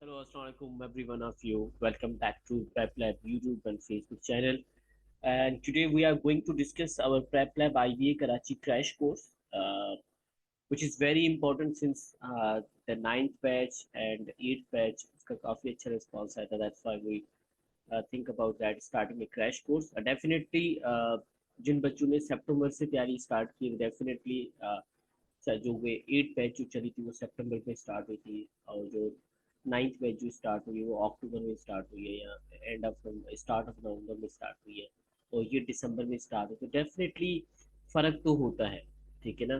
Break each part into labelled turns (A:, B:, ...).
A: Hello, Assalamualaikum, every one of you. Welcome back to Prep Lab YouTube and Facebook channel. And today we are going to discuss our Prep Lab IBA Karachi crash course, which is very important since the ninth batch and eighth batch उसका काफी अच्छा response आया था. That's why we think about that starting a crash course. Definitely, जिन बच्चों ने सितंबर से तैयारी start की, definitely जो वे एट बैच जो चली थी वो सितंबर में स्टार्ट हुई थी, और जो नाइन्थ बैच जो स्टार्ट हुई है वो अक्टूबर में स्टार्ट हुई है, या end of start of November में स्टार्ट हुई है, और ये दिसंबर में स्टार्ट हुई, तो डेफिनेटली फर्क तो होता है. ठीक है ना.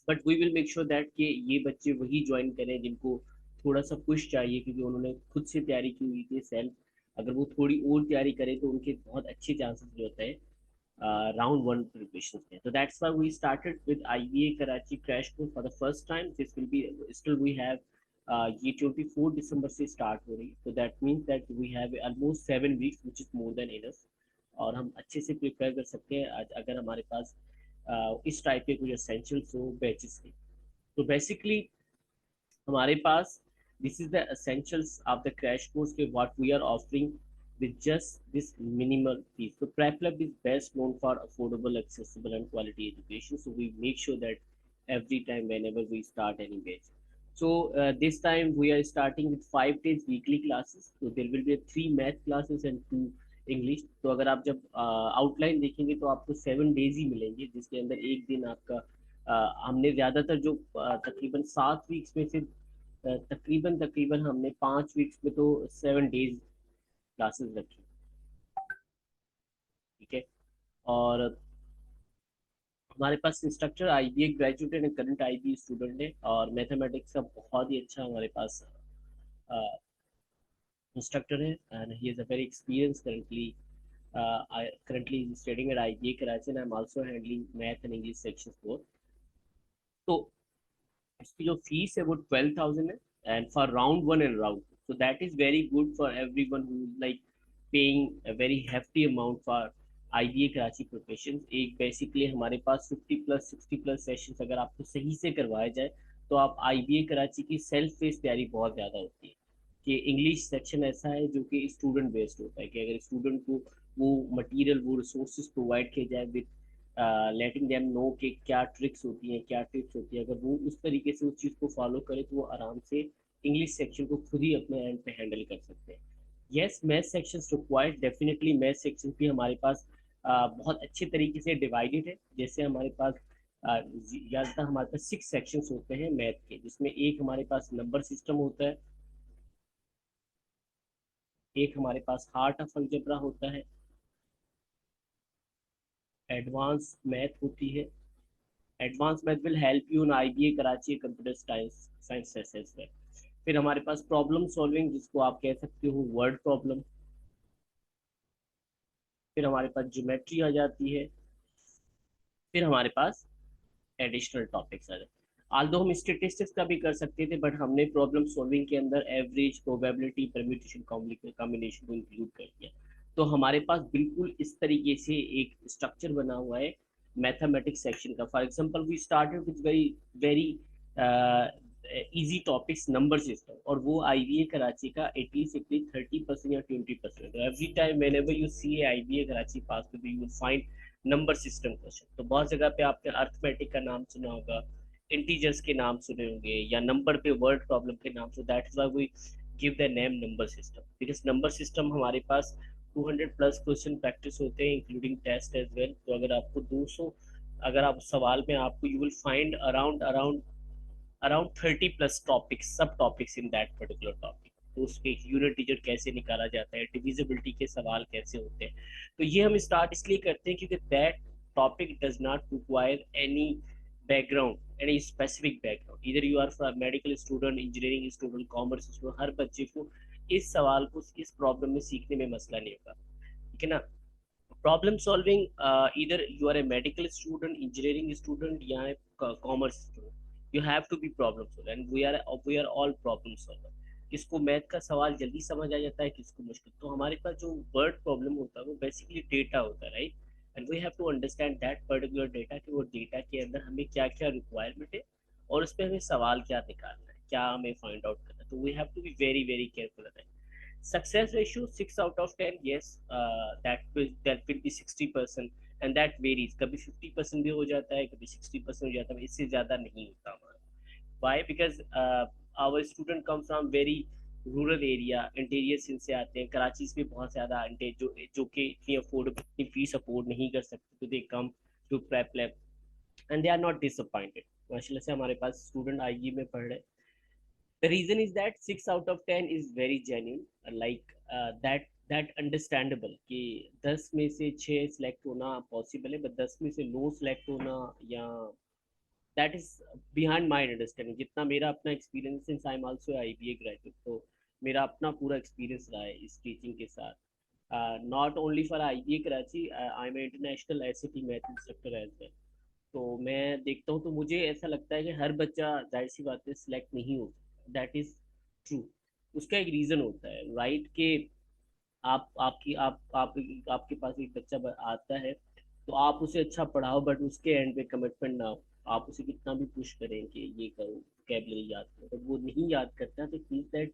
A: But we will make sure that कि ये बच्चे वही ज्वाइन करें जिनको थोड़ा सा पुश चाहिए, क्योंकि उन्होंने खुद से तैयारी की हुई थी सेल्फ. अगर वो थोड़ी और तैयारी करें तो उनके बहुत अच्छे चांसेस जो होते हैं round one preparations there. So that's why we started with IBA Karachi crash course for the first time. This will be still we have ये 24 December से start हो रही है. So that means that we have almost 7 weeks, which is more than enough. और हम अच्छे से prepare कर सकते हैं अगर हमारे पास इस टाइप के कुछ एसेंशियल्स हो बैचेस के. तो बेसिकली हमारे पास this is the essentials of the crash course के what we are offering with just this minimal fees. So PrepLab is best known for affordable, accessible, and quality education. So we make sure that every time whenever we start any batch. So this time we are starting with 5 days weekly classes. So there will be 3 math classes and 2 English. तो अगर आप जब outline देखेंगे तो आपको 7 days ही मिलेंगे, जिसके अंदर एक दिन आपका हमने ज़्यादातर जो तकरीबन 7 वीक्स में से तकरीबन तकरीबन हमने 5 वीक्स में तो 7 days क्लासेस रखी. ठीक है. और हमारे पास instructor IBA graduate and current IBA student है, और मैथमेटिक्स का बहुत ही अच्छा हमारे पास इंस्ट्रक्टर है, and he is a very experience currently studying at IBA Karachi, and I'm also handling math and English sections both. तो इसकी जो फीस है वो 12,000 है, and for round one and round to, so that is very good for everyone who is like paying a very hefty amount for IBA Karachi preparation. एक basically हमारे पास 50+ 60+ sessions अगर आपको सही से करवाए जाए तो आप आईबीए कराची की सेल्फ फेस तैयारी बहुत ज़्यादा होती है. कि इंग्लिश सेक्शन ऐसा है जो कि स्टूडेंट बेस्ड होता है, कि अगर स्टूडेंट को वो मटेरियल वो रिसोर्सेज प्रोवाइड किए जाए विद लेटिंग देम नो कि क्या ट्रिक्स होती हैं क्या टिप्स होती है, अगर वो उस तरीके से उस चीज़ को फॉलो करे तो वो आराम से इंग्लिश सेक्शन को खुद ही अपने एंड पे हैंडल कर सकते हैं. Yes, math sections required, definitely math section भी हमारे पास बहुत अच्छे तरीके से डिवाइडेड है. जैसे हमारे पास ज़्यादातर हमारे पास 6 सेक्शंस होते हैं मैथ के, जिसमें एक हमारे पास नंबर सिस्टम होता है, एक हमारे पास हार्ट ऑफ अलजेब्रा होता है, एडवांस मैथ होती है. Advance math will help you in IBA Karachi computer science as well. फिर हमारे पास प्रॉब्लम सॉल्विंग, जिसको आप कह सकते हो वर्ड प्रॉब्लम. फिर हमारे पास ज्योमेट्री आ जाती है. फिर हमारे पास एडिशनल टॉपिक्स आ जाते हैं. आल्दो हम स्टेटिस्टिक्स का भी कर सकते थे, बट हमने प्रॉब्लम सॉल्विंग के अंदर एवरेज, प्रोबेबिलिटी, परम्यूटेशन, कॉम्बिनेशन को इंक्लूड कर दिया. तो हमारे पास बिल्कुल इस तरीके से एक स्ट्रक्चर बना हुआ है मैथमेटिक्स सेक्शन का. For example we started with very very easy topics number system, और वो आईबीए कराची का एटलीस्ट 30% या 20%. Every time whenever you see IBA Karachi पास तो you will find number system question. तो बहुत जगह पे आपने अर्थमेटिक का नाम सुना होगा, इंटीजर्स के नाम सुने होंगे, या नंबर पे वर्ड प्रॉब्लम के नाम. So that is why we give the name number system, because number system हमारे पास 200+ क्वेश्चन प्रैक्टिस होते हैं इंक्लूडिंग टेस्ट एज वेल. तो अगर आपको 200 अगर आप सवाल में आपको you will find around around around 30+ topics, सब topics in that particular topic. तो उसके यूनिट डिजिट कैसे निकाला जाता है, डिविजिबिलिटी के सवाल कैसे होते हैं. तो ये हम स्टार्ट इसलिए करते हैं क्योंकि that topic does not require any background, any specific background. इधर you are medical student, engineering student, commerce student, हर बच्चे को इस सवाल को इस प्रॉब्लम में सीखने में मसला नहीं होगा. ठीक है ना. प्रॉब्लम सॉल्विंग, इधर you are a medical student, engineering student या commerce student, you have to be problem solver, and we are all problem solver. किसको मैथ का सवाल जल्दी समझ आ जाता है, किसको मुश्किल. तो हमारे पास जो वर्ड प्रॉब्लम होता है वो बेसिकली डेटा होता है, right. And we have to understand that particular data, कि वो डेटा के अंदर हमें क्या क्या रिक्वायरमेंट है और उस पर हमें सवाल क्या निकालना है, क्या हमें फाइंड आउट करना है. तो we have to be very very careful. Success ratio 6 out of 10, yes, that will be 60%, and that varies. कभी 50% भी हो जाता है, कभी 60% हो जाता है, इससे ज़्यादा नहीं होता हमारा। Why? Because our student come from very rural area, interior Sindh से आते हैं। कराची में बहुत ज़्यादा जो कि इतनी अफोर्डेबल, इतनी फीस अफोर्ड नहीं कर सकते, तो they come to prep lab and they are not disappointed. माशाल्लाह से हमारे पास स्टूडेंट आईजी में पढ़ रहे हैं। The reason is that 6 out of 10 is very genuine, like that understandable कि 10 में से 6 सिलेक्ट होना पॉसिबल है, बट 10 में से 9 सिलेक्ट होना, या that is behind my understanding. जितना मेरा अपना experience, since I am also IBA graduate, तो मेरा अपना पूरा एक्सपीरियंस रहा है इस टीचिंग के साथ। Not only for IBA Karachi, I am international SAT math instructor as well. तो मैं देखता हूँ, तो मुझे ऐसा लगता है कि हर बच्चा, जाहिर सी बात है, सिलेक्ट नहीं हो सकता। That is true. उसका एक रीजन होता है, राइट, के आप आपकी आप आपके पास एक बच्चा आता है, तो आप उसे अच्छा पढ़ाओ, बट उसके एंड पे कमिटमेंट ना हो। आप उसे कितना भी पुश करें कि ये करो, वोकैबुलरी याद करो, बट वो नहीं याद करता, तो मींस दैट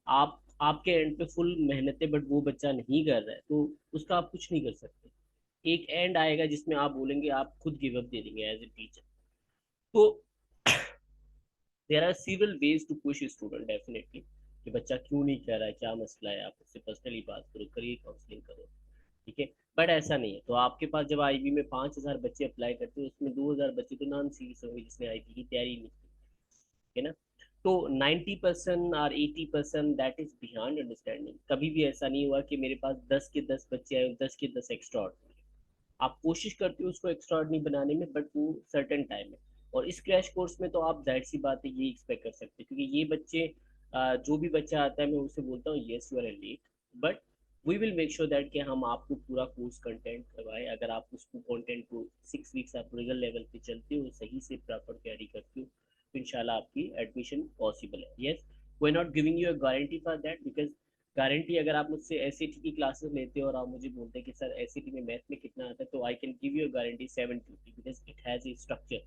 A: आपके एंड पे फुल मेहनत है, बट वो बच्चा नहीं कर रहा है, तो उसका आप कुछ नहीं कर सकते। एक एंड आएगा जिसमें आप बोलेंगे, आप खुद गिव अप दे देंगे एज ए टीचर। तो there are several ways to push student, definitely, कि बच्चा क्यों नहीं कर रहा है, क्या मसला है, आप उससे पर्सनली बात करो, करिए काउंसलिंग करो, ठीक है। बट ऐसा नहीं है। तो आपके पास जब आईबी में 5,000 बच्चे अप्लाई करते हैं, उसमें 2,000 बच्चे तो नॉन सीरियस होंगे, जिसने आईबी की तैयारी नहीं की है ना। तो 90% और 80% दैट इज बियॉन्ड अंडरस्टैंडिंग। कभी भी ऐसा नहीं हुआ कि मेरे पास 10 के 10 बच्चे आए, 10 के 10 एक्स्ट्रा। आप कोशिश करते हो उसको एक्स्ट्राऑर्डिनरी बनाने में, बट वो सर्टेन टाइम है। और इस क्रैश कोर्स में तो आप जाहिर सी बात है ये एक्सपेक्ट कर सकते हैं, क्योंकि ये बच्चे, जो भी बच्चा आता है, मैं उसे बोलता हूँ yes you are late, but we will make sure that कि हम आपको पूरा कोर्स कंटेंट करवाए। अगर आप उसको कंटेंट को 6 वीक्स आप रियल लेवल पे चलते हो, सही से प्रॉपर तैयारी करते हो, तो इंशाल्लाह आपकी एडमिशन पॉसिबल है। Yes, we are not giving you a guarantee for that, because guarantee, अगर आप मुझसे एसएटी की क्लासेस लेते हो और आप मुझे बोलते हैं कि सर एसएटी में मैथ में कितना आता है, तो I can give you guarantee 720, because it has a structure.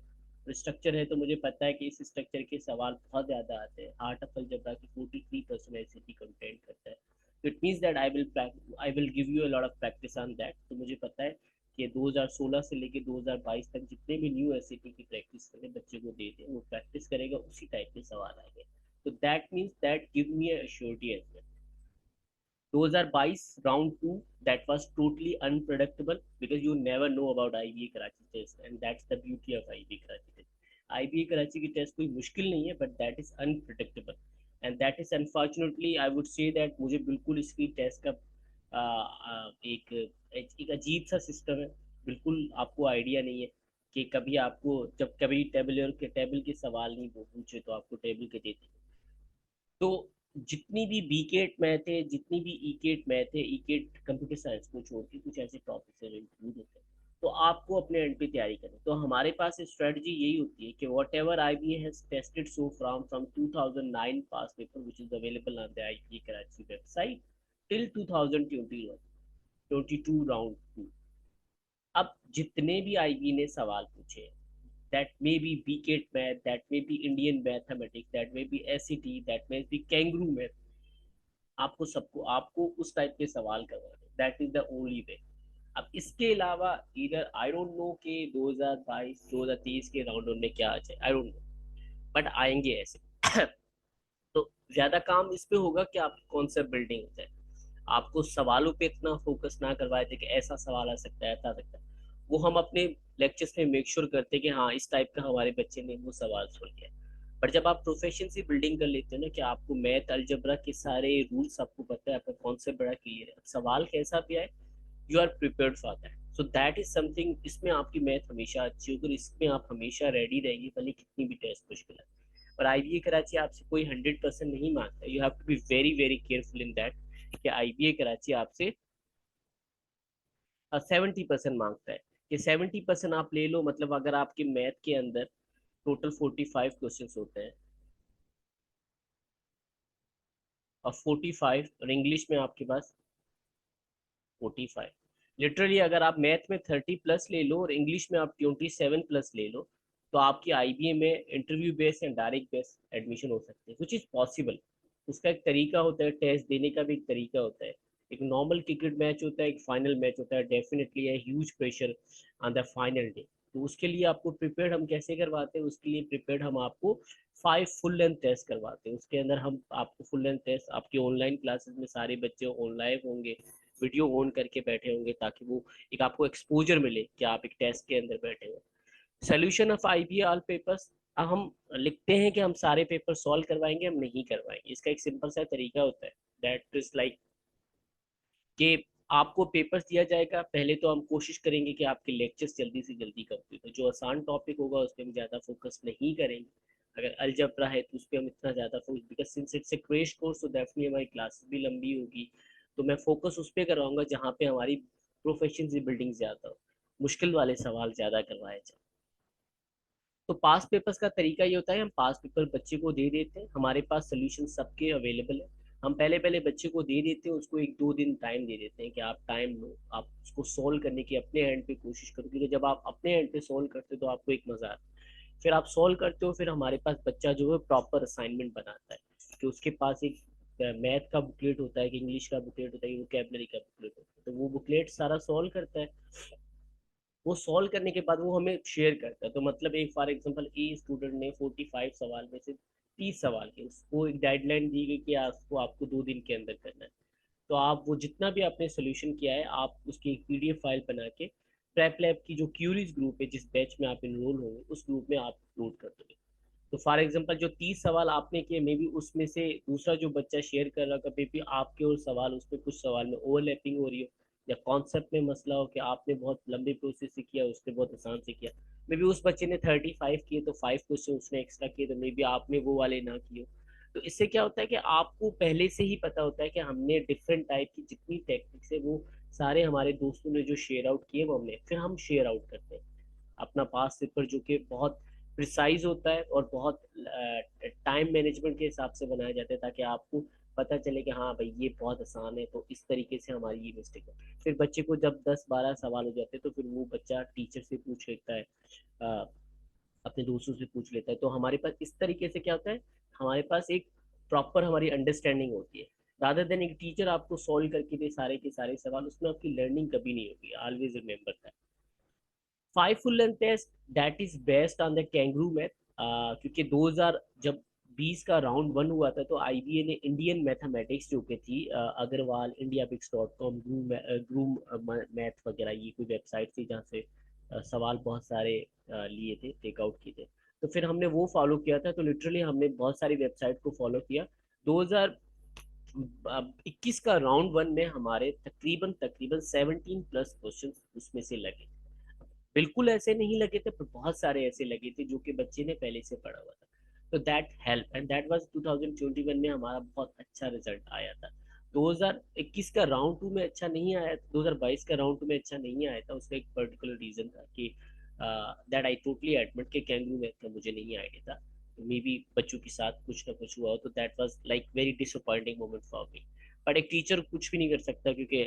A: Structure है, तो मुझे पता है कि इस स्ट्रक्चर के सवाल बहुत ज़्यादा आते हैं। आर्ट ऑफ अलजेब्रा की 43% एसएटी कंटेंट करता है, तो it means that I will give you a lot of practice on that. तो मुझे पता है कि 2016 से लेके 2022 तक जितने भी न्यू एसएटी की प्रैक्टिस करने बच्चे को देते हैं, वो प्रैक्टिस करेगा, उसी टाइप के सवाल आएंगे। तो that means that give me a surety as well. 2022 round 2, that was totally unpredictable, because you never know about IBA Karachi test, and that's the beauty of IBA Karachi test. IBA Karachi की test कोई मुश्किल नहीं है, but that is unpredictable, and that is unfortunately I would say that मुझे बिल्कुल इसकी test का एक अजीब सा सिस्टम है। बिल्कुल आपको आइडिया नहीं है कि कभी आपको, जब कभी टेबल के सवाल नहीं वो पूछे, तो आपको टेबल के देते। तो जितनी भी बीकेट मैथ है, जितनी भी ईकेट मैथ है, ईकेट कंप्यूटर साइंस को छोड़ के कुछ ऐसे टॉपिक्स इंक्लूड होते हैं, तो आपको अपने एंड पे तैयारी करनी। तो हमारे पास स्ट्रेटजी यही होती है कि what ever IBA has tested so from 2009 pass paper which is available on the IBA Karachi website till 2021 22 round 2। अब जितने भी आईबी ने सवाल पूछे, that may be BCAT math, that may be Indian mathematics, that may be SET, that may be kangaroo math, आपको सबको आपको उस टाइप के सवाल करवाने, that is the only way. अब इसके अलावा इधर आई डोंट नो कि 2022 2023 के राउंड में क्या आ जाए, आई डोंट नो, बट आएंगे ऐसे। तो ज्यादा काम इस पे होगा कि आपकी कॉन्सेप्ट बिल्डिंग हो जाए, आपको सवालों पे इतना फोकस ना करवाए थे कि ऐसा सवाल आ सकता है, ऐसा आ सकता है। वो हम अपने लेक्चर्स में मेक श्योर करते हैं कि हाँ इस टाइप का हमारे बच्चे ने वो सवाल सुन लिया। पर जब आप प्रोफेशन से बिल्डिंग कर लेते हो ना, कि आपको मैथ अलजबरा के सारे रूल्स आपको पता है, आपका कॉन्सेप्ट बड़ा क्लियर है, सवाल कैसा भी आए you are prepared for that. So that is something, इसमें आपकी मैथ हमेशा अच्छी होगी, इसमें आप हमेशा रेडी रहेंगे, भले कितनी भी टेस्ट मुश्किल है। और आईबीए कराची आपसे कोई 100% नहीं मांगता, you have to be very very careful in that, कि आईबीए कराची आपसे 70% मांगता है। कि 70% आप ले लो, मतलब अगर आपके मैथ के अंदर टोटल 45 क्वेश्चन होते हैं, और 45 और इंग्लिश में आपके पास 45, लिटरली अगर आप मैथ में 30+ ले लो और इंग्लिश में आप 27+ ले लो, तो आपकी आईबीए में interview based and direct based admission हो सकते हैं, विच इज पॉसिबल। उसका एक तरीका होता है, टेस्ट देने का भी एक तरीका होता है। एक नॉर्मल क्रिकेट मैच होता है, एक फाइनल मैच होता है, डेफिनेटली है huge pressure on the final day. तो उसके लिए आपको प्रिपेयर्ड हम कैसे करवाते हैं, उसके लिए प्रिपेयर्ड हम आपको 5 फुल लेंथ टेस्ट करवाते हैं। उसके अंदर हम आपको फुल लेंथ टेस्ट आपके ऑनलाइन क्लासेस में सारे बच्चे ऑनलाइन होंगे, वीडियो ऑन करके बैठे होंगे, ताकि वो एक आपको एक्सपोजर मिले कि आप एक टेस्ट के अंदर बैठे हो। Solution of IBA all papers, हम लिखते हैं कि हम सारे पेपर सॉल्व करवाएंगे, हम नहीं करवाएंगे। इसका एक सिंपल सा तरीका होता है, दैट इज लाइक कि आपको पेपर्स दिया जाएगा, पहले तो हम कोशिश करेंगे कि आपके लेक्चर्स जल्दी से जल्दी कंप्लीट हो। जो आसान टॉपिक होगा उस पर हम ज़्यादा फोकस नहीं करेंगे। अगर अलजबरा है तो उस पर हम इतना ज़्यादा focus, because since it's a crash course, तो डेफिनेटली हमारी क्लासेस भी लंबी होगी। तो मैं फोकस उस पर करवाऊंगा जहाँ पे हमारी प्रोफेशन की बिल्डिंग ज़्यादा हो, मुश्किल वाले सवाल ज़्यादा करवाए जाए। तो पास पेपर्स का तरीका ये होता है, हम पास पेपर बच्चे को दे देते हैं, हमारे पास सोल्यूशन सबके अवेलेबल है। हम पहले पहले बच्चे को दे देते हैं, उसको 1-2 दिन टाइम दे देते हैं कि आप टाइम लो, आप उसको सोल्व करने की अपने एंड पे कोशिश करो, क्योंकि जब आप अपने एंड पे सोल्व करते हो तो आपको एक मजा आता है। फिर आप सोल्व करते हो, फिर हमारे पास बच्चा जो है प्रॉपर असाइनमेंट बनाता है कि उसके पास एक मैथ का बुकलेट होता है, कि इंग्लिश का बुकलेट होता है, वोकैबलरी का बुकलेट होता है, तो वो बुकलेट सारा सोल्व करता है। वो सॉल्व करने के बाद वो हमें शेयर करता है। तो मतलब एक फॉर एग्जांपल ए स्टूडेंट ने 45 सवाल में से 30 सवाल के, उसको एक गाइडलाइन दी गई कि आपको आपको 2 दिन के अंदर करना है। तो आप वो जितना भी आपने सोल्यूशन किया है, आप उसकी एक पीडीएफ फाइल बना के प्रेप लैब की जो क्यूरीज ग्रुप है, जिस बैच में आप इनरोल होंगे, उस ग्रुप में आप अपलोड कर दोगे। तो फॉर एग्जांपल जो 30 सवाल आपने किए, मे बी उसमें से दूसरा जो बच्चा शेयर कर रहा है, मे बी आपके और सवाल उसमें कुछ सवाल में ओवरलैपिंग हो रही हो, या कॉन्सेप्ट में मसला हो कि आपने बहुत लंबे प्रोसेस से किया, उसने बहुत आसान से किया। मे बी उस बच्चे ने 35 किए तो 5 क्वेश्चन उसने एक्स्ट्रा किए, तो मे बी आपने वो वाले ना किए। तो इससे क्या होता है कि आपको पहले से ही पता होता है कि हमने डिफरेंट टाइप की जितनी टेक्निक्स है, वो सारे हमारे दोस्तों ने जो शेयर आउट किए वो हमने फिर हम शेयर आउट करते हैं अपना पास पेपर, जो कि बहुत प्रिसाइज होता है और बहुत टाइम मैनेजमेंट के हिसाब से बनाया जाता है, ताकि आपको पता चले कि हाँ भाई ये बहुत आसान है, तो इस तरीके से हमारी ये मिस्टेक है। फिर बच्चे को जब 10-12 सवाल हो जाते हैं, तो फिर वो बच्चा टीचर से पूछ लेता है, अ, अपने दोस्तों से पूछ लेता है। तो हमारे पास इस तरीके से क्या होता है, हमारे पास एक प्रॉपर हमारी अंडरस्टैंडिंग होती है। रादर देन एक टीचर आपको सॉल्व करके दे सारे के सारे सवाल, उसमें आपकी लर्निंग कभी नहीं होगी। Always remember that 5 full length test that is based on the kangaroo math. क्योंकि 2000 जब 20 का राउंड 1 हुआ था, तो आईबीए ने इंडियन मैथमेटिक्स जो कि थी, अग्रवाल, indiabix.com, ग्रूम मैथ वगैरह, ये कोई वेबसाइट थी जहाँ से सवाल बहुत सारे लिए थे, टेकआउट किए थे। तो फिर हमने वो फॉलो किया था, तो लिटरली हमने बहुत सारी वेबसाइट को फॉलो किया। 2021 का राउंड 1 में हमारे तकरीबन तकरीबन 17+ क्वेश्चन उसमें से लगे। बिल्कुल ऐसे नहीं लगे थे, पर बहुत सारे ऐसे लगे थे जो कि बच्चे ने पहले से पढ़ा हुआ था। तो that help, and that was 2021 में हमारा बहुत अच्छा रिजल्ट आया था। 2021 का राउंड 2 में अच्छा नहीं आया, 2022 का राउंड 2 में अच्छा नहीं आया था। उसका एक पर्टिकुलर रीजन था कि दैट आई टोटली एडमिट के कैंगरू मैथ का मुझे नहीं आइडिया था। तो मे बी बच्चों के साथ कुछ ना कुछ हुआ हो, तो that was like very disappointing moment for me. But एक टीचर कुछ भी नहीं कर सकता, क्योंकि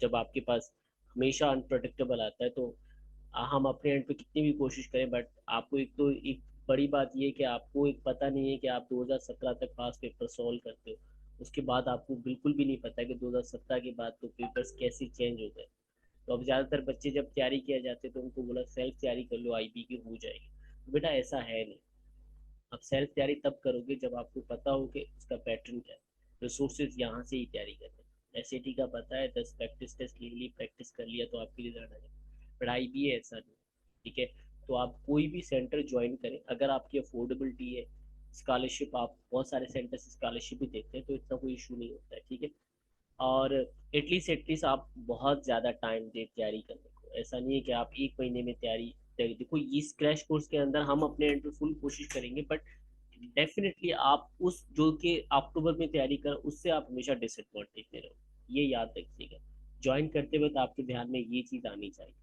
A: जब आपके पास हमेशा अनप्रडिक्टेबल आता है, तो हम अपने एंड पे कितनी भी कोशिश करें, बट आपको एक तो एक बड़ी बात ये है कि आपको एक पता नहीं है कि आप 2017 तक पास पेपर सॉल्व करते हो। उसके बाद आपको बिल्कुल भी नहीं पता कि 2017 के बाद तो पेपर्स कैसे चेंज हो गए। तो अब ज़्यादातर बच्चे जब तैयारी किया जाते हैं, तो उनको बोला सेल्फ तैयारी कर लो, आईबी की हो जाएगी। तो बेटा ऐसा है नहीं। आप सेल्फ तैयारी तब करोगे जब आपको पता हो कि उसका पैटर्न क्या है। रिसोर्सेज यहाँ से ही तैयारी करते हैं। एसएटी का पता है, 10 प्रैक्टिस टेस्ट ले ली, प्रैक्टिस कर लिया तो आपके रिजल्ट आ जाएगा। पढ़ाई भी है ऐसा नहीं, ठीक है। तो आप कोई भी सेंटर ज्वाइन करें, अगर आपकी अफोर्डेबिलिटी है, स्कॉलरशिप, आप बहुत सारे सेंटर से स्कॉलरशिप भी देते हैं, तो इतना कोई इशू नहीं होता है, ठीक है। और एटलीस्ट आप बहुत ज़्यादा टाइम दे तैयारी करने को। ऐसा नहीं है कि आप 1 महीने में तैयारी तैयारी देखो, इस क्रैश कोर्स के अंदर हम अपने एंड पे फुल कोशिश करेंगे, बट डेफिनेटली आप उस जो कि अक्टूबर में तैयारी कर, उससे आप हमेशा डिसअपॉइंटेड में रहो, ये याद रखिएगा। ज्वाइन करते वक्त आपके ध्यान में ये चीज़ आनी चाहिए,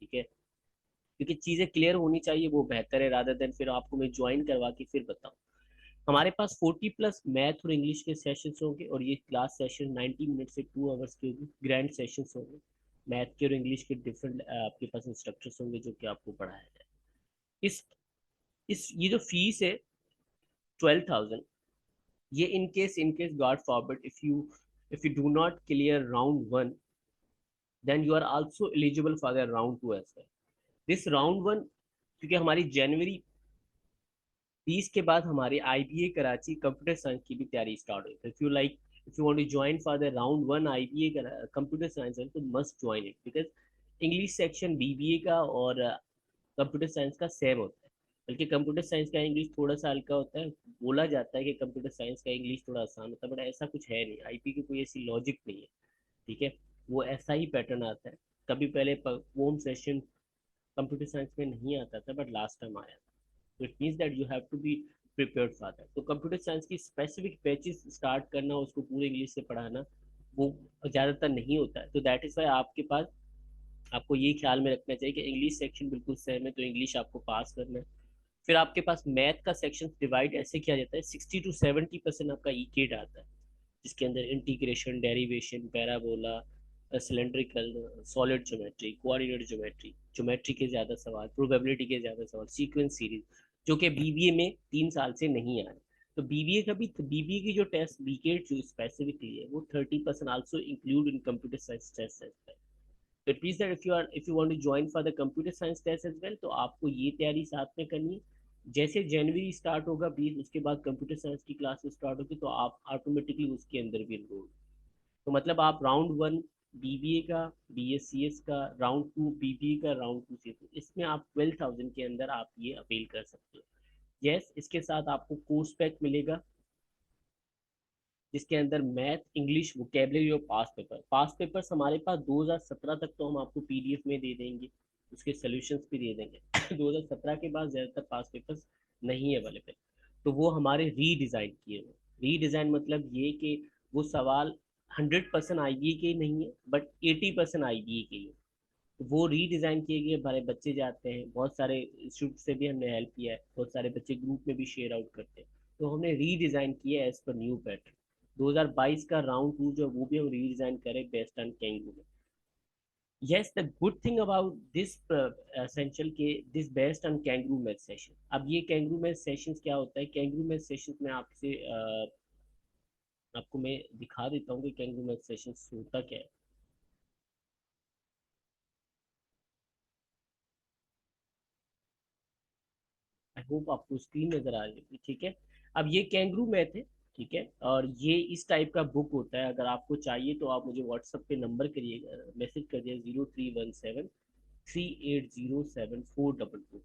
A: ठीक है। क्योंकि चीज़ें क्लियर होनी चाहिए, वो बेहतर है, रादर देन फिर आपको मैं ज्वाइन करवा के फिर बताऊँ। हमारे पास 40+ मैथ और इंग्लिश के सेशंस होंगे, और ये क्लास सेशन 90 मिनट से 2 आवर्स के होंगे। ग्रैंड सेशंस होंगे, मैथ के और इंग्लिश के डिफरेंट आपके पास इंस्ट्रक्टर्स होंगे जो कि आपको पढ़ाया जाए। इस ये जो फीस है 12,000, ये in case God forbid if you do not clear round 1, then you are also eligible for the round 2 as well. This round 1, क्योंकि हमारी जनवरी 20 के बाद हमारे IBA कराची कंप्यूटर साइंस की भी तैयारी स्टार्ट हुई. If you want to join for the round 1 IBA computer science, तो must join it because English section BBA का और कंप्यूटर साइंस का सेम होता है. बल्कि कंप्यूटर साइंस का इंग्लिश थोड़ा सा हल्का होता है. बोला जाता है कि कंप्यूटर साइंस का इंग्लिश थोड़ा आसान होता है, बट ऐसा कुछ है नहीं. आईपी की कोई ऐसी लॉजिक नहीं है. ठीक है, वो ऐसा ही पैटर्न आता है. कभी पहले होम सेशन कंप्यूटर साइंस में नहीं आता था, बट लास्ट टाइम आया. तो it means that you have to be prepared for that. तो कंप्यूटर साइंस की स्पेसिफिक बैचेस स्टार्ट करना, उसको पूरे इंग्लिश से पढ़ाना, वो ज़्यादातर नहीं होता है. तो दैट इज़ वाई आपके पास, आपको ये ख्याल में रखना चाहिए कि इंग्लिश सेक्शन बिल्कुल सेम है, तो इंग्लिश आपको पास करना है. फिर आपके पास मैथ का सेक्शन डिवाइड ऐसे किया जाता है, 60 to 70% आपका ईकेट आता है, जिसके अंदर integration, derivation, parabola, cylindrical, solid geometry, coordinate geometry, geometry के ज़्यादा सवाल, प्रोबेबिलिटी के ज़्यादा सवाल, सीक्वेंस सीरीज, जो कि बीबीए में 3 साल से नहीं आए. तो बीबीए का भी, बीबीए की जो टेस्ट बीकेट जो स्पेसिफिकली है, वो 30% also include in computer science test as well. It means that if you want to join for the computer science test as well, तो आपको ये तैयारी साथ में करनी है. जैसे जनवरी स्टार्ट होगा 20, उसके बाद कंप्यूटर साइंस की क्लासेस स्टार्ट होगी, तो आप ऑटोमेटिकली उसके अंदर भी इनरोल. तो मतलब आप राउंड 1 बीबीए का, बीएससीएस का, राउंड 2 बीबीए का, राउंड 2 सी, इसमें आप 12,000 के अंदर आप ये अपेल कर सकते हो. यस, इसके साथ आपको कोर्स पैक मिलेगा, जिसके अंदर मैथ, इंग्लिश, वोकेबलरी और पास पेपर्स हमारे पास 2017 तक तो हम आपको पीडीएफ में दे देंगे, उसके सॉल्यूशंस भी दे देंगे. 2017 के बाद ज़्यादातर पास पेपर्स नहीं अवेलेबल. तो वो हमारे रीडिज़ाइन किए हुए. रीडिज़ाइन मतलब ये कि वो सवाल 100% आईबीए के नहीं है, बट 80% आईबीए के ही. तो वो रीडिज़ाइन किए गए, हमारे बच्चे जाते हैं, बहुत सारे इंस्टीट्यूट से भी हमने हेल्प किया है, बहुत सारे बच्चे ग्रुप में भी शेयर आउट करते हैं. तो हमने रीडिज़ाइन किया एज पर न्यू पैटर्न. 2022 का राउंड 2 जो, वो भी हम रीडिज़ाइन करें बेस्ड ऑन कैंगू में. Yes, the good thing about this essential के this based on kangaroo math session. अब ये कैंगरू मैथ सेशंस क्या होता है? कैंगरू मैथ सेशंस में आपसे आपको मैं दिखा देता हूँ कि कैंगरू मैथ सेशंस होता क्या है. आई होप आपको स्क्रीन नजर आ रही है. ठीक है, अब ये कैंगरू मैथ है. ठीक है, और ये इस टाइप का बुक होता है. अगर आपको चाहिए तो आप मुझे व्हाट्सएप पे नंबर करिएगा, मैसेज करिए 0317 3807 422.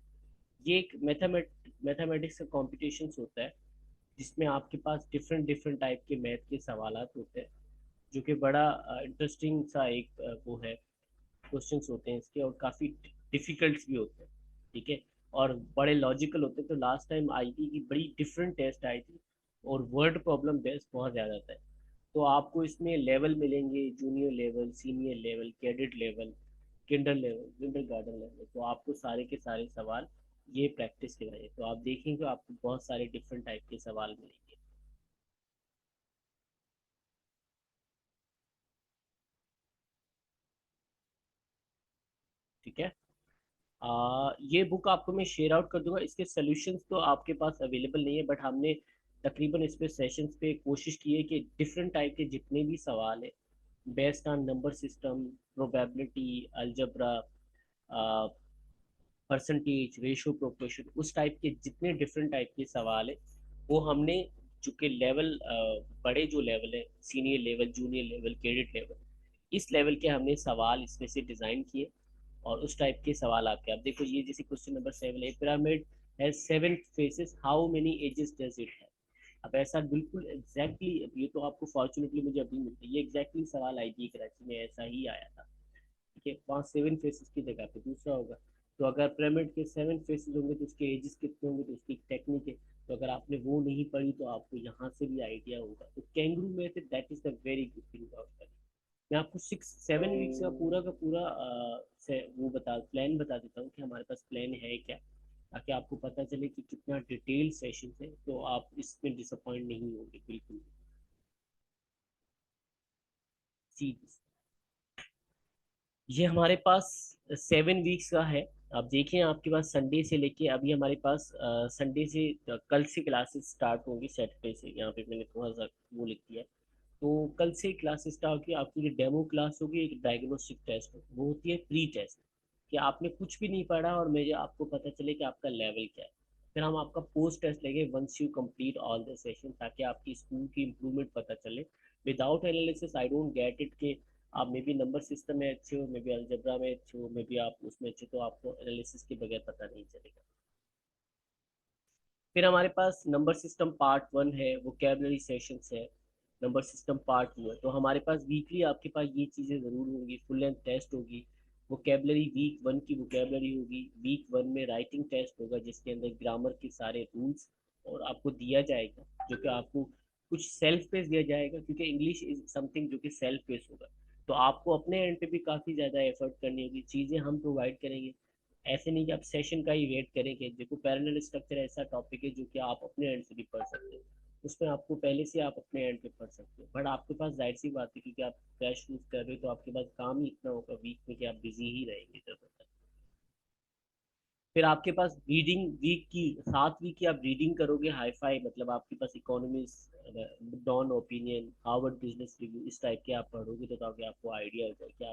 A: ये एक मैथमेटिक्स का कॉम्पिटिशन होता है, जिसमें आपके पास डिफरेंट डिफरेंट टाइप के मैथ के सवाल होते हैं, जो कि बड़ा इंटरेस्टिंग सा एक वो है, क्वेश्चंस होते हैं इसके, और काफ़ी डिफिकल्ट भी होते हैं. ठीक है, और बड़े लॉजिकल होते हैं. तो लास्ट टाइम आईटी की बड़ी डिफरेंट टेस्ट आई थी, और वर्ड प्रॉब्लम बेस्ड बहुत ज़्यादा था. तो आपको इसमें लेवल मिलेंगे, junior level, senior level, cadet level, Kinder level, Kinder garden level. तो आपको सारे के सारे सवाल ये प्रैक्टिस करवाइए. तो आप देखेंगे आपको बहुत सारे डिफरेंट टाइप के सवाल मिलेंगे. ठीक है, ये बुक आपको मैं शेयर आउट कर दूंगा. इसके सॉल्यूशंस तो आपके पास अवेलेबल नहीं है, बट हमने तकरीबन इस पे सेशंस पे कोशिश की है कि डिफरेंट टाइप के जितने भी सवाल है based on number system, probability, algebra, percentage, ratio, proportion, उस टाइप के जितने डिफरेंट टाइप के सवाल है, वो हमने, चूँकि लेवल बड़े जो लेवल है, senior level, junior level, credit level, इस लेवल के हमने सवाल इसमें से डिज़ाइन किए, और उस टाइप के सवाल आपके. आप देखो, ये जैसे क्वेश्चन नंबर 7 है, pyramid has 7 faces, how many edges does it है. अब ऐसा बिल्कुल एग्जैक्टली ये तो आपको फॉर्चुनेटली मुझे अभी मिलता है, ये एग्जैक्टली सवाल आईटी कराची में ऐसा ही आया था. ठीक है, वहाँ 7 फेसेस की जगह पे दूसरा होगा. तो अगर पिरामिड के 7 फेसेस होंगे, तो उसके एजेस कितने होंगे, तो उसकी टेक्निक है. तो अगर आपने वो नहीं पढ़ी, तो आपको यहाँ से भी आइडिया होगा. तो कैंगरू में say that is the very good thing about. मैं आपको 6-7 वीक्स का पूरा वो बता प्लान बता देता हूँ कि हमारे पास प्लान है क्या, ताकि आपको पता चले कि कितना डिटेल सेशन है, तो आप इसमें डिसअपॉइंट नहीं होंगे बिल्कुल. जी, ये हमारे पास 7 वीक्स का है. आप देखें आपके पास संडे से लेके अभी हमारे पास संडे से कल से क्लासेस स्टार्ट होंगी, सैटरडे से। यहाँ पे मैंने थोड़ा सा वो लिख दिया। तो कल से क्लासेस स्टार्ट होगी। आपकी जो डेमो क्लास होगी, एक डायग्नोस्टिक टेस्ट वो होती है प्री टेस्ट, कि आपने कुछ भी नहीं पढ़ा और मुझे आपको पता चले कि आपका लेवल क्या है। फिर हम आपका पोस्ट टेस्ट लेंगे once you complete all the session, ताकि आपकी स्कूल की इम्प्रूवमेंट पता चले। Without analysis I don't get it कि आप मे बी नंबर सिस्टम में अच्छे हो, मे बी अलजबरा में अच्छे हो, मे बी आप उसमें अच्छे, तो आपको एनालिसिस के बगैर पता नहीं चलेगा। फिर हमारे पास नंबर सिस्टम पार्ट 1 है, वोकेबलरी सेशंस है। नंबर सिस्टम पार्ट 2 है। तो हमारे पास वीकली आपके पास ये चीज़ें ज़रूर होंगी। फुल लेंथ टेस्ट होगी, वोकेबलरी वीक 1 की वोकेबलरी होगी, वीक 1 में राइटिंग टेस्ट होगा जिसके अंदर ग्रामर के सारे रूल्स और आपको दिया जाएगा, जो कि आपको कुछ सेल्फ पेस दिया जाएगा, क्योंकि इंग्लिश इज समथिंग जो कि सेल्फ पेस होगा। तो आपको अपने एंड पे भी काफ़ी ज़्यादा एफर्ट करनी होगी। चीज़ें हम प्रोवाइड करेंगे, ऐसे नहीं कि आप सेशन का ही वेट करेंगे। देखो पैरेलल स्ट्रक्चर ऐसा टॉपिक है जो कि आप अपने एंड से भी पढ़ सकते हो, उसमें आपको पहले से आप अपने एंड पे पढ़ सकते हो। बट आपके पास जाहिर सी बात है, क्योंकि आप क्रैश यूज कर रहे हो, तो आपके पास काम ही इतना होगा वीक में कि आप बिजी ही रहेंगे ज़्यादातर। फिर आपके पास रीडिंग वीक की 7 वीक की आप रीडिंग करोगे हाई फाई, मतलब आपके पास economics, Dawn opinion, Harvard business review, इस टाइप के आप पढ़ोगे तो ताकि आपको आइडिया हो जाए कि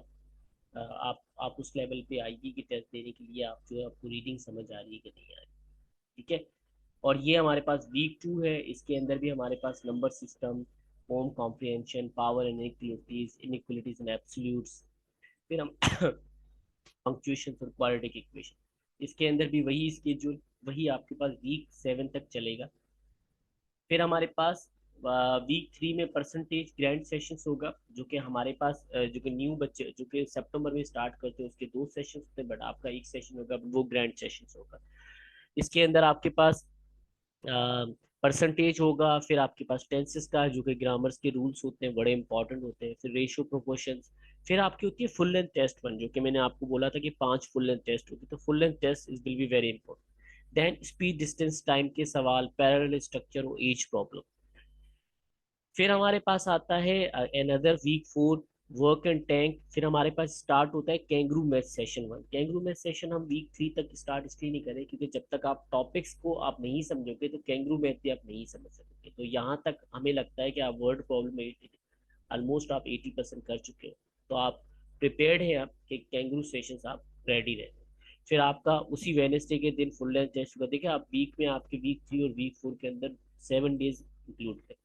A: आप उस लेवल पे आईटी की टेस्ट देने के लिए आप जो है आपको रीडिंग समझ आ रही है कि नहीं आ रही। ठीक है। और ये हमारे पास वीक 2 है। इसके अंदर भी हमारे पास नंबर सिस्टम, होम comprehension, power and inequalities and absolutes. फिर हम पंक्चुएशन और क्वाड्रेटिक इक्वेशन, इसके अंदर भी वही स्केड्यूल, वही आपके पास वीक 7 तक चलेगा। फिर हमारे पास वीक 3 में परसेंटेज ग्रैंड सेशंस होगा, जो कि हमारे पास जो कि न्यू बच्चे जो कि सितंबर में स्टार्ट करते हैं उसके 2 सेशंस होते हैं, बट आपका एक सेशन होगा, वो ग्रैंड सेशंस होगा। इसके अंदर आपके पास परसेंटेज होगा, फिर आपके पास टेंसेस का जो कि ग्रामर्स के रूल्स होते हैं, बड़े इंपॉर्टेंट होते हैं, फिर रेशियो प्रोपोर्शंस। फिर आपकी होती है फुल लेंथ टेस्ट 1, जो कि मैंने आपको बोला था कि 5 फुल लेंथ टेस्ट होती है, तो full length test is will be very important. Then speed distance time के सवाल, पैरेलल स्ट्रक्चर और एज प्रॉब्लम। फिर हमारे पास आता है another week 4, work and tank. फिर हमारे पास स्टार्ट होता है kangaroo math session 1। Kangaroo math session हम वीक 3 तक स्टार्ट इसलिए नहीं करें क्योंकि जब तक आप टॉपिक्स को आप नहीं समझोगे तो कैंगरू मैथ भी आप नहीं समझ सकोगे। तो यहाँ तक हमें लगता है कि आप वर्ड प्रॉब्लम ऑलमोस्ट आप 80% कर चुके हो, तो आप प्रिपेयर्ड हैं, आपके कैंगरू सेशन आप रेडी रहे। फिर आपका उसी वेनेसडे के दिन फुल लेंथ टेस्ट होगा। देखिए आप वीक में आपके वीक 3 और वीक 4 के अंदर 7 डेज इंक्लूड करें।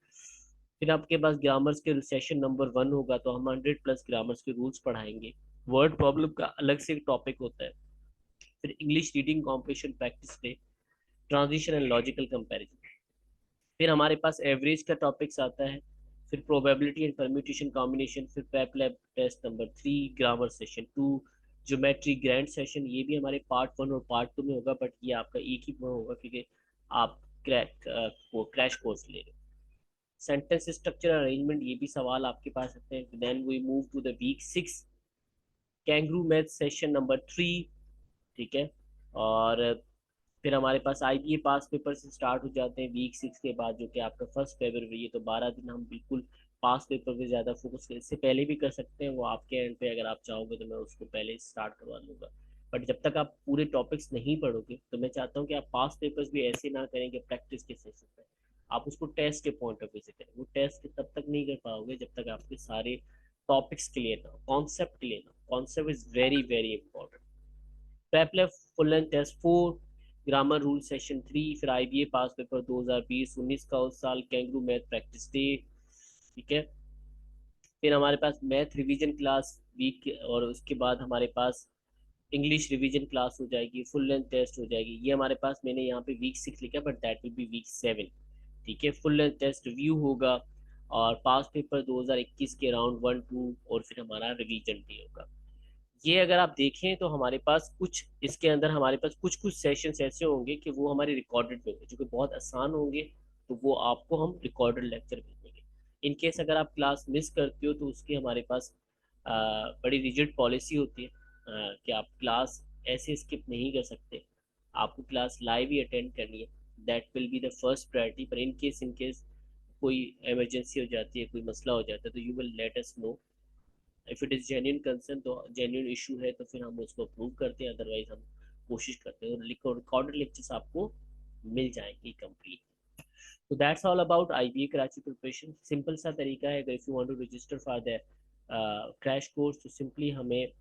A: फिर आपके पास ग्रामर्स के सेशन नंबर 1 होगा, तो हम 100+ ग्रामर्स के रूल्स पढ़ाएंगे। वर्ड प्रॉब्लम का अलग से टॉपिक होता है। फिर English reading competition practice day, transition and logical comparison. फिर हमारे पास एवरेज का टॉपिक्स आता है। फिर प्रोबेबिलिटी एंड परम्यूटेशन कॉम्बिनेशन। फिर पेप lab test number 3, grammar session 2, geometry grand session. ये भी हमारे पार्ट 1 और पार्ट 2 में होगा, बट ये आपका एक ही में होगा क्योंकि आप क्रैश कोर्स ले रहे हो। सेंटेंस स्ट्रक्चर अरेंजमेंट, ये भी सवाल आपके पास सकते हैं। Then we move to the week 6, kangaroo math session number 3। ठीक है। और फिर हमारे पास आईबीए पास पेपर से स्टार्ट हो जाते हैं वीक 6 के बाद, जो कि आपका 1 फरवरी है। तो 12 दिन हम बिल्कुल पास पेपर पे ज़्यादा फोकस करें। इससे पहले भी कर सकते हैं, वो आपके एंड पे अगर आप चाहोगे तो मैं उसको पहले स्टार्ट करवा लूँगा। बट जब तक आप पूरे टॉपिक्स नहीं पढ़ोगे तो मैं चाहता हूँ कि आप पास पेपर्स भी ऐसे ना करें कि प्रैक्टिस के सेशन पे आप उसको टेस्ट के पॉइंट ऑफ व्यू से करें। वो टेस्ट तब तक नहीं कर पाओगे जब तक आपके सारे टॉपिक्स क्लियर ना हो, कॉन्सेप्ट क्लियर ना हो। Concept is very very important. पेपलेट full and test 4, grammar rule session 3। फिर आईबीए पास पेपर 2020-19 का उस साल, कैंगरू मैथ प्रैक्टिस डे। ठीक है। फिर हमारे पास मैथ रिवीजन क्लास वीक, और उसके बाद हमारे पास इंग्लिश रिवीजन क्लास हो जाएगी, फुल लेंथ टेस्ट हो जाएगी। ये हमारे पास मैंने यहाँ पे वीक 6 लिखा, but that will be weak 7। ठीक है। फुल लेंथ टेस्ट रिव्यू होगा, और पास पेपर 2021 के राउंड 1-2, और फिर हमारा रिवीजन भी होगा। ये अगर आप देखें तो हमारे पास कुछ इसके अंदर हमारे पास कुछ कुछ सेशंस ऐसे होंगे कि वो हमारे रिकॉर्डेड में होंगे, जो कि बहुत आसान होंगे। तो वो आपको हम रिकॉर्डेड लेक्चर भेजेंगे। इन केस अगर आप क्लास मिस करते हो तो उसकी हमारे पास बड़ी रिजिड पॉलिसी होती है, कि आप क्लास ऐसे स्किप नहीं कर सकते, आपको क्लास लाइव ही अटेंड करनी है। That will be the first priority. पर इन केस कोई इमरजेंसी हो जाती है, कोई मसला हो जाता है, तो you will let us know. If it is genuine concern, तो जेन्युइन इशू है तो फिर हम उसको अप्रूव करते हैं, अदरवाइज हम कोशिश करते हैं, रिकॉर्डेड लेक्चर्स आपको मिल जाएंगे कंप्लीट। तो that's all about IBA Karachi preparation. Simple सा तरीका है, अगर if you want to register for the crash course तो सिंपली हमें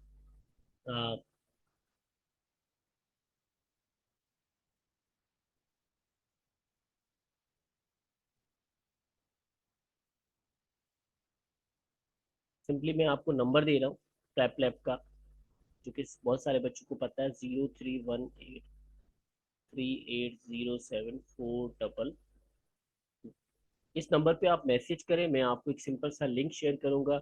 A: सिंपली मैं आपको नंबर दे रहा हूँ प्रेप लैब का, जो कि बहुत सारे बच्चों को पता है, 03183807 4 इस नंबर पे आप मैसेज करें। मैं आपको एक सिंपल सा लिंक शेयर करूंगा।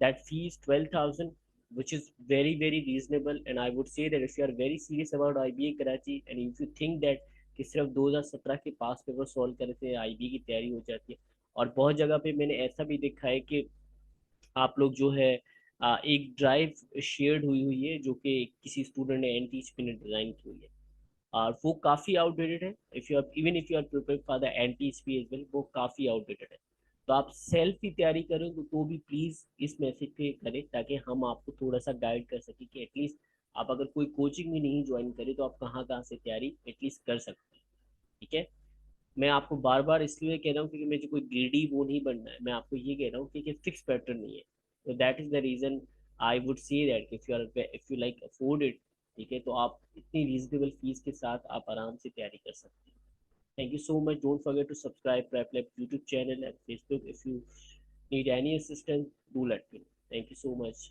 A: That fees 12,000 which is very very reasonable, and I would say that if you are very serious about IBA Karachi and if you think that कि सिर्फ 2017 के पास पेपर सॉल्व करने से IBA की तैयारी हो जाती है, और बहुत जगह पे मैंने ऐसा भी देखा है कि आप लोग जो है एक ड्राइव शेयर्ड हुई है जो कि किसी स्टूडेंट ने NTHP ने डिज़ाइन की हुई है, और वो काफ़ी आउटडेटेड है। If you are even if you are prepare for the NTHP as well, वो काफ़ी आउटडेटेड है। तो आप सेल्फ की तैयारी करें तो भी प्लीज़ इस मैसेज पे करें, ताकि हम आपको थोड़ा सा गाइड कर सकें कि एटलीस्ट आप अगर कोई कोचिंग भी नहीं ज्वाइन करें तो आप कहाँ कहाँ से तैयारी एटलीस्ट कर सकते हैं। ठीक है, मैं आपको बार बार इसलिए कह रहा हूँ क्योंकि मुझे कोई ग्रीडी वो नहीं बनना है, मैं आपको ये कह रहा हूँ कि फिक्स पैटर्न नहीं है। तो that is the reason I would say that if you like afford it, ठीक है, तो आप इतनी रीजनेबल फीस के साथ आप आराम से तैयारी कर सकते हैं। Thank you so much, don't forget to subscribe prep lab YouTube channel and Facebook. If you need any assistance, do let me know. Thank you so much.